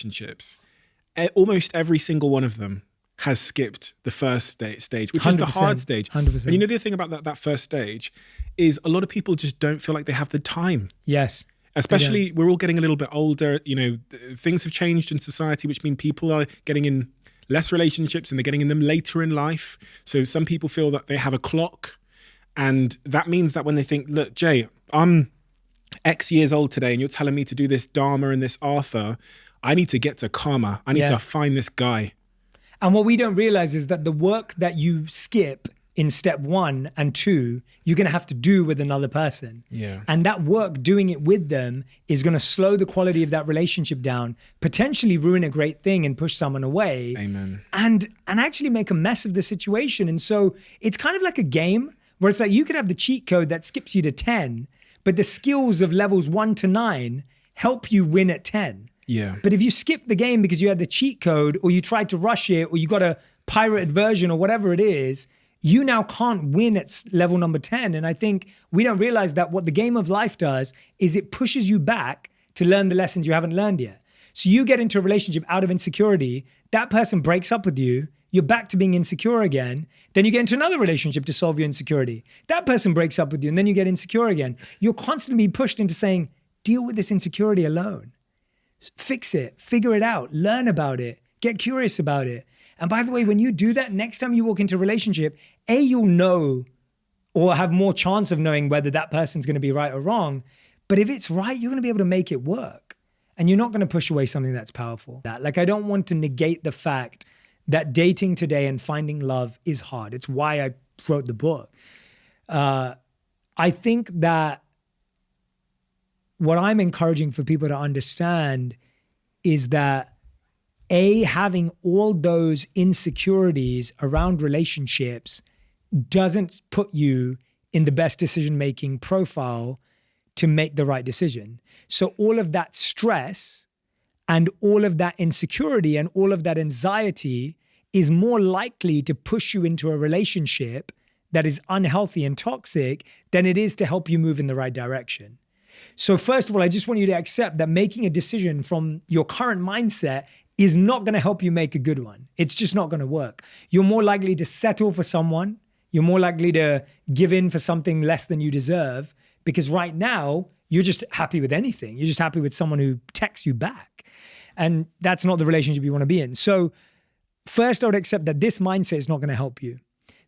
relationships, almost every single one of them has skipped the first stage, which is the hard stage. 100%. And you know, the thing about that first stage is a lot of people just don't feel like they have the time. Yes. Especially, we're all getting a little bit older. You know, things have changed in society, which mean people are getting in less relationships and they're getting in them later in life. So some people feel that they have a clock. And that means that when they think, look, Jay, I'm X years old today and you're telling me to do this Dharma and this Artha, I need to get to Karma. I need to find this guy. And what we don't realize is that the work that you skip in step 1 and 2, you're going to have to do with another person. Yeah. And that work, doing it with them, is going to slow the quality of that relationship down, potentially ruin a great thing and push someone away. Amen. And actually make a mess of the situation. And so it's kind of like a game where it's like you could have the cheat code that skips you to 10, but the skills of levels 1 to 9 help you win at 10. Yeah. But if you skip the game because you had the cheat code or you tried to rush it or you got a pirated version or whatever it is, you now can't win at level number 10. And I think we don't realize that what the game of life does is it pushes you back to learn the lessons you haven't learned yet. So you get into a relationship out of insecurity, that person breaks up with you, you're back to being insecure again. Then you get into another relationship to solve your insecurity. That person breaks up with you and then you get insecure again. You're constantly pushed into saying, deal with this insecurity alone. Fix it, figure it out, learn about it, get curious about it. And by the way, when you do that, next time you walk into a relationship, you'll know or have more chance of knowing whether that person's going to be right or wrong. But if it's right, you're going to be able to make it work. And you're not going to push away something that's powerful. Like, I don't want to negate the fact that dating today and finding love is hard. It's why I wrote the book. I think that what I'm encouraging for people to understand is that having all those insecurities around relationships doesn't put you in the best decision-making profile to make the right decision. So all of that stress and all of that insecurity and all of that anxiety is more likely to push you into a relationship that is unhealthy and toxic than it is to help you move in the right direction. So first of all, I just want you to accept that making a decision from your current mindset is not going to help you make a good one. It's just not going to work. You're more likely to settle for someone. You're more likely to give in for something less than you deserve because right now you're just happy with anything. You're just happy with someone who texts you back. And that's not the relationship you want to be in. So first, I would accept that this mindset is not going to help you.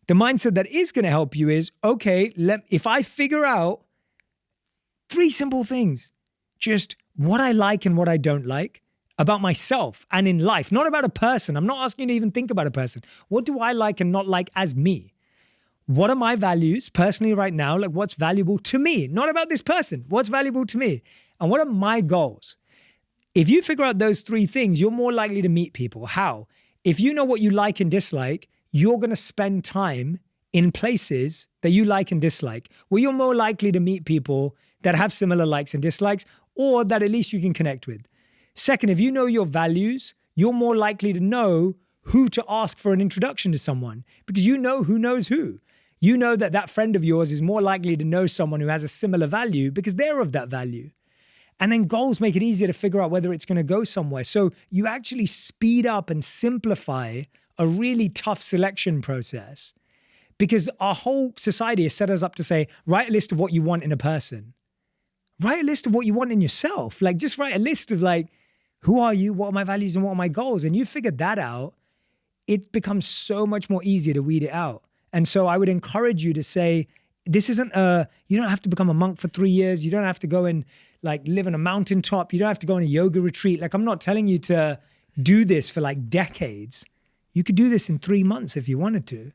The mindset that is going to help you is, okay, if I figure out 3 simple things, just what I like and what I don't like about myself and in life, not about a person. I'm not asking you to even think about a person. What do I like and not like as me? What are my values personally right now? Like what's valuable to me? Not about this person. What's valuable to me? And what are my goals? If you figure out those 3 things, you're more likely to meet people. How? If you know what you like and dislike, you're going to spend time in places that you like and dislike, where you're more likely to meet people that have similar likes and dislikes, or that at least you can connect with. Second, if you know your values, you're more likely to know who to ask for an introduction to someone because you know who knows who. You know that that friend of yours is more likely to know someone who has a similar value because they're of that value. And then goals make it easier to figure out whether it's going to go somewhere. So you actually speed up and simplify a really tough selection process because our whole society has set us up to say, write a list of what you want in a person. Write a list of what you want in yourself. Like just write a list of like, who are you? What are my values and what are my goals? And you figure that out, it becomes so much more easier to weed it out. And so I would encourage you to say, this isn't you don't have to become a monk for 3 years. You don't have to go and like live on a mountaintop. You don't have to go on a yoga retreat. Like I'm not telling you to do this for like decades. You could do this in 3 months if you wanted to.